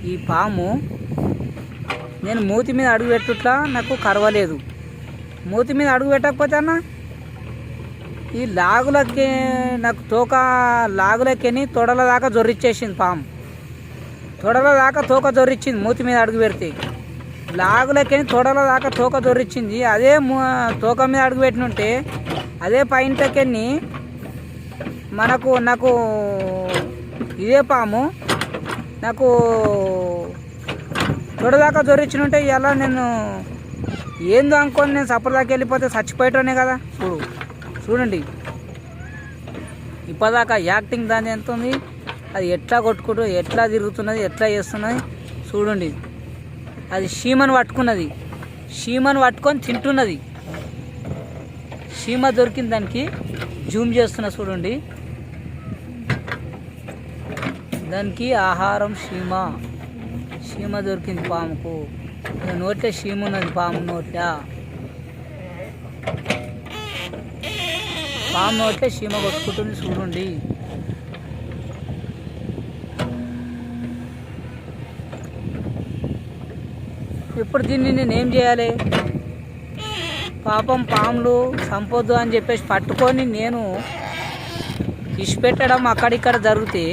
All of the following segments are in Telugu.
ఈ పాము నేను మూతి మీద అడుగు పెట్టుట్లా నాకు కరవలేదు. మూతి మీద అడుగు పెట్టకపోతే అన్న ఈ లాగులకి నాకు తోక లాగులకి తొడల దాకా జొర్రిచ్చేసింది పాము. తొడల దాకా తోక జొర్రిచ్చింది మూతి మీద అడుగు పెడితే. లాగులకి తొడల దాకా తోక జొర్రిచ్చింది. అదే తోక మీద అడుగు పెట్టినుంటే అదే పైంటకి నాకు ఇదే పాము నాకు తొడదాకా జొరిచ్చినుంటే ఇలా నేను ఏందో అనుకోని నేను సప్పటిదాకా వెళ్ళిపోతే చచ్చిపోయేటోనే కదా. చూడండి ఇప్పటిదాకా యాక్టింగ్ దాని ఎంత ఉంది, అది ఎట్లా కొట్టుకుంటూ ఎట్లా తిరుగుతున్నది ఎట్లా చేస్తున్నది చూడండి. అది చీమను పట్టుకున్నది, చీమను పట్టుకొని తింటున్నది. చీమ దొరికింది దానికి జూమ్ చేస్తున్నా చూడండి. దానికి ఆహారం చీమ దొరికింది పాముకు. నోట్లే చీమ ఉన్నది పాము నోట్లే చీమ కొట్టుకుంటుంది చూడండి. ఇప్పుడు దీన్ని నేనేం చేయాలి? పాపం పాములు చంపొద్దు అని చెప్పేసి పట్టుకొని నేను ఇచ్చిపెట్టడం అక్కడిక్కడ జరిగితే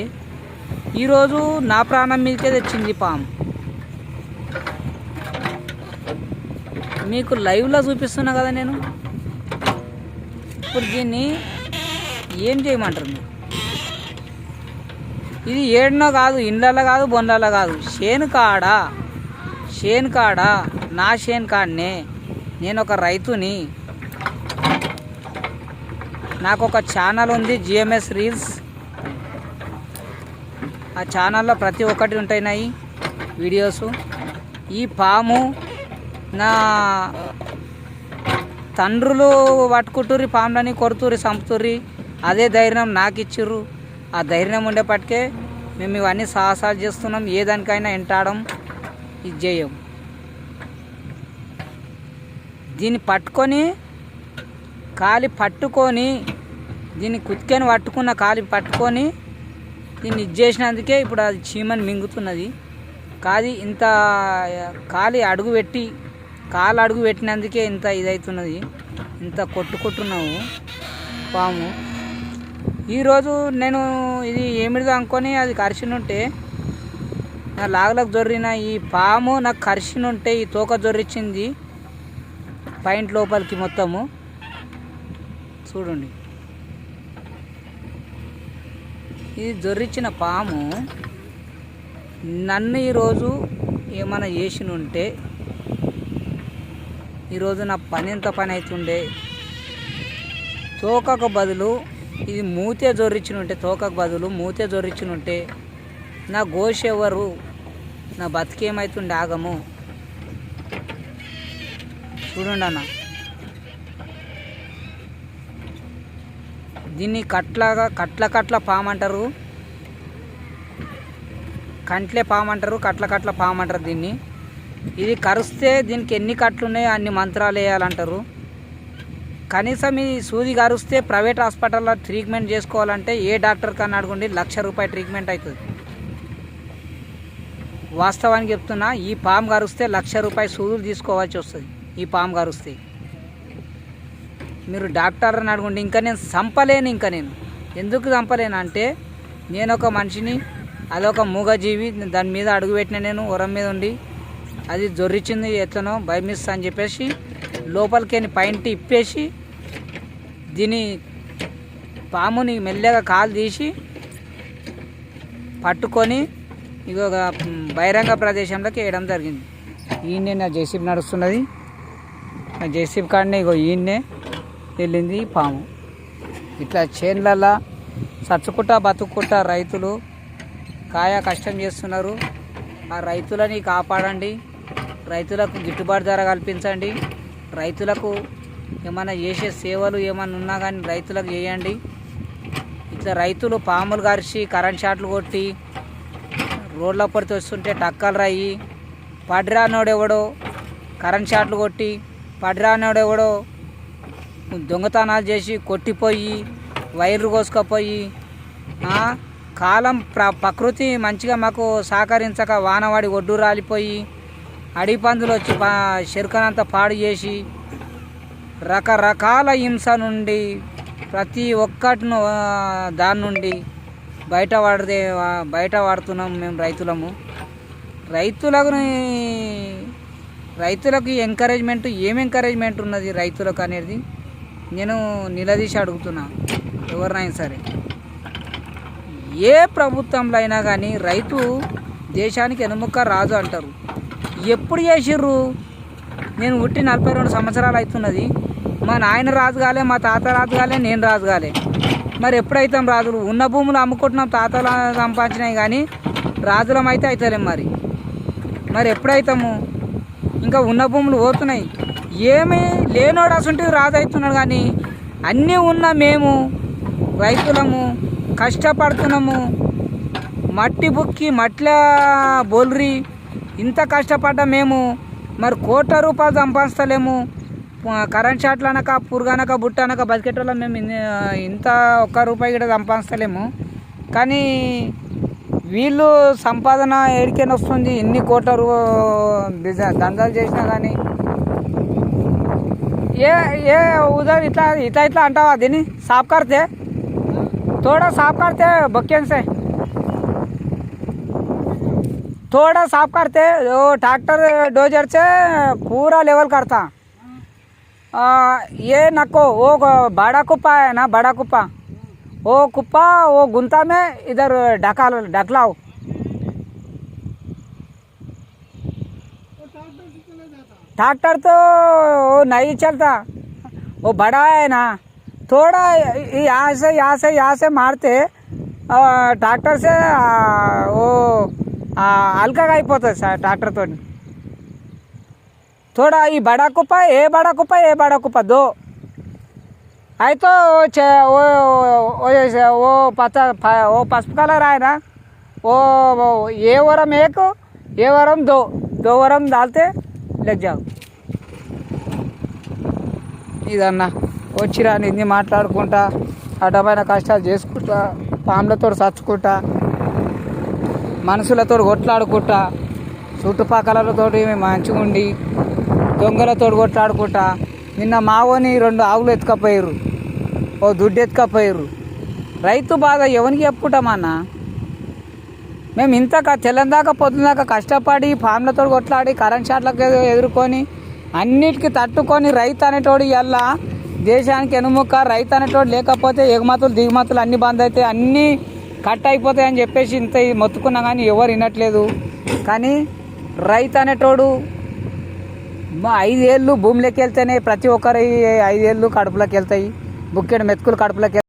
ఈరోజు నా ప్రాణం మీదకే తెచ్చింది పాము. మీకు లైవ్లో చూపిస్తున్నా కదా నేను. ఇప్పుడు దీన్ని ఏం చేయమంటారు మీరు? ఇది ఏడనో కాదు, ఇండ్లలో కాదు, బొండ్లలో కాదు, చేను కాడ నా చేను కాడనే. నేను ఒక రైతుని. నాకు ఒక ఛానల్ ఉంది, జిఎంఎస్ రీల్స్. ఆ ఛానల్లో ప్రతి ఒక్కటి ఉంటాయి వీడియోసు. ఈ పాము నా తండ్రులు పట్టుకుంటుర్రి, పాములని కొడుతుర్రి, చంపుతుర్రి. అదే ధైర్యం నాకు ఇచ్చిర్రు. ఆ ధైర్యం ఉండేపటికే మేము ఇవన్నీ సాహసాలు చేస్తున్నాం. ఏ దానికైనా ఎంటాడం ఇది చేయం. దీన్ని పట్టుకొని కాలి పట్టుకొని దీన్ని కుత్తికని పట్టుకున్న కాలి పట్టుకొని దీన్ని ఇది చేసినందుకే ఇప్పుడు అది చీమని మింగుతున్నది. కాదు ఇంత కాలు అడుగు పెట్టినందుకే ఇంత ఇదవుతున్నది, ఇంత కొట్టుకుంటున్నావు పాము. ఈరోజు నేను ఇది ఏమిడిదో అనుకొని అది కరిచినుంటే నా లాగలకు జొర్రిన ఈ పాము నాకు కరిచినుంటే ఈ తోక జొర్రిచ్చింది పాయింట్ లోపలికి మొత్తము చూడండి. ఇది జొర్రిచ్చిన పాము నన్ను ఈరోజు ఏమైనా చేసినుంటే ఈరోజు నా పని ఎంత పని అవుతుండే. తోకకు బదులు ఇది మూతే జొర్రిచ్చినుంటే, తోకకు బదులు మూతే జొర్రిచ్చినుంటే నా గోషెవరు, నా బతికేమవుతుండే ఆగము. చూడండి అన్న, దీన్ని కట్ల పాము అంటారు, కంట్లే పాము అంటారు, కట్ల పాము అంటారు దీన్ని. ఇది కరిస్తే దీనికి ఎన్ని కట్లు ఉన్నాయో అన్ని మంత్రాలు వేయాలంటారు. కనీసం ఈ సూది కరిస్తే ప్రైవేట్ హాస్పిటల్లో ట్రీట్మెంట్ చేసుకోవాలంటే ఏ డాక్టర్ కన్నా అడగండి, ₹1,00,000 ట్రీట్మెంట్ అవుతుంది. వాస్తవానికి చెప్తున్నా, ఈ పాము కరిస్తే ₹1,00,000 సూదులు తీసుకోవాల్సి వస్తుంది. ఈ పాము కరిస్తే మీరు డాక్టర్ని అడగండి. ఇంకా నేను చంపలేను. నేను ఎందుకు చంపలేను అంటే, నేను ఒక మనిషిని, అదొక మూగజీవి. దాని మీద అడుగుపెట్టిన నేను ఉరం మీద ఉండి అది జొర్రిచ్చింది ఎట్లనో భయమిస్తా అని చెప్పేసి లోపలికి పైంటి ఇప్పేసి దీని పాముని మెల్లగా కాలు తీసి పట్టుకొని ఇక బహిరంగ ప్రదేశంలోకి వేయడం జరిగింది. ఈయనే నా జేసీబీ నడుస్తున్నది. నా జేసీబీ కాడనే ఈయన్నే వెళ్ళింది పాము. ఇట్లా చేన్లల్లో చచ్చుకుంటా బతుక్కుంటా రైతులు కష్టం చేస్తున్నారు. ఆ రైతులని కాపాడండి, రైతులకు గిట్టుబాటు ధర కల్పించండి, రైతులకు ఏమైనా చేసే సేవలు ఏమైనా ఉన్నా కానీ రైతులకు చేయండి. ఇట్లా రైతులు పాములు కరిచి కరెంట్ షాట్లు కొట్టి రోడ్ల పడితే వస్తుంటే టక్కలు రాయి, పడిరానోడెవడో కరెంట్ షాట్లు కొట్టి పడిరానోడెవడో దొంగతనాలు చేసి కొట్టిపోయి వైర్లు కోసుకపోయి కాలం ప్రకృతి మంచిగా మాకు సహకరించక వానవాడి ఒడ్డు రాలిపోయి అడవి పందులు వచ్చి చెరుకనంతా పాడు చేసి రకరకాల హింస నుండి ప్రతి ఒక్కటిను దాని నుండి బయట పడుతున్నాం మేము రైతులము. రైతులకు ఎంకరేజ్మెంట్ ఏం ఎంకరేజ్మెంట్ ఉన్నది రైతులకు అనేది నేను నిలదీసి అడుగుతున్నా. ఎవరినైనా సరే ఏ ప్రభుత్వంలో అయినా కానీ రైతు దేశానికి వెనుముక్క రాజు అంటారు. ఎప్పుడు చేసిర్రు? నేను పుట్టి 42 సంవత్సరాలు అవుతున్నది. మా నాయన రాజు కాలే, మా తాత రాజు కాలే, నేను రాజు కాలే. మరి ఎప్పుడైతాం రాజులు? ఉన్న భూములు అమ్ముకుంటున్నాం, తాతలు సంపాదించినాయి కానీ రాజులం అయితే అవుతలేం. మరి ఎప్పుడైతాము? ఇంకా ఉన్న భూములు పోతున్నాయి. ఏమీ లేనోడు అసంటే రాజు అవుతున్నాడు. కానీ అన్నీ ఉన్న మేము రైతులము కష్టపడుతున్నాము. మట్టి బుక్కి మట్ల బోల్రి ఇంత కష్టపడ్డా మేము మరి కోట్ల రూపాయలు సంపాదిస్తలేము. కరెంట్ షాట్లు అనక పురుగనక బుట్ట అనక బతికేటోళ్ళ మేము ఇంత ₹1 కూడా సంపాదిస్తలేము. కానీ వీళ్ళు సంపాదన ఏడికైనా వస్తుంది. ఎన్ని కోట్ల దందాలు చేసినా కానీ ఏ उधर इतना अंटावा दिन साफ करते थोड़ा साफ करते बक्कन से थोड़ा साफ करते वो ट्रैक्टर डोजर से पूरा लेवल करता. ये नको वो बड़ा कुप्पा है ना, बड़ा कुप्पा वो कुप्पा वो गुंता में इधर ढकलाओ. ट्रैक्टर तो नहीं चलता, वो बड़ा है ना. थोड़ा यहाँ से मारते ट्रैक्टर से वो हल्का అయిపోతుంది సార్ ట్రాక్టర్తో. थोड़ा ये बड़ा कुप्पा ये बड़ा कुप्पा दो है तो वो पసుపు कलर है ना, वो ये वरम एक ये वरम दो वरम डालते లెగ్ జావ్. ఇదన్నా వచ్చిరా నిన్ను మాట్లాడుకుంటా అడ్డమైన కష్టాలు చేసుకుంటా పాములతో చచ్చుకుంటా మనుషులతో కొట్లాడుకుంటా చుట్టుపక్కలతో మంచిగా ఉండి దొంగలతో కొట్లాడుకుంటా. నిన్న మావోని 2 ఆవులు ఎత్తుకపోయారు, ఓ దుడ్డు ఎత్తుకపోయారు. రైతు బాధ ఎవరికి చెప్పుకుంటామన్నా? మేము ఇంత తెల్లందాకా పొద్దుదాకా కష్టపడి ఫామ్లతో కొట్లాడి కరెంట్ షాట్లకు ఎదుర్కొని అన్నిటికీ తట్టుకొని రైతు అనేటోడు ఇలా దేశానికి వెనుముక్క. రైతు అనేటోడు లేకపోతే ఎగుమతులు దిగుమతులు అన్నీ బంద్ అవుతాయి, అన్నీ కట్ అయిపోతాయి అని చెప్పేసి ఇంత మొత్తుకున్నా కానీ ఎవరు వినట్లేదు. కానీ రైతు అనేటోడు 5 ఏళ్ళు భూమిలోకి వెళ్తేనే ప్రతి ఒక్కరి 5 ఏళ్ళు కడుపులోకి వెళ్తాయి, బుక్కెడు మెతుకులు కడుపులోకి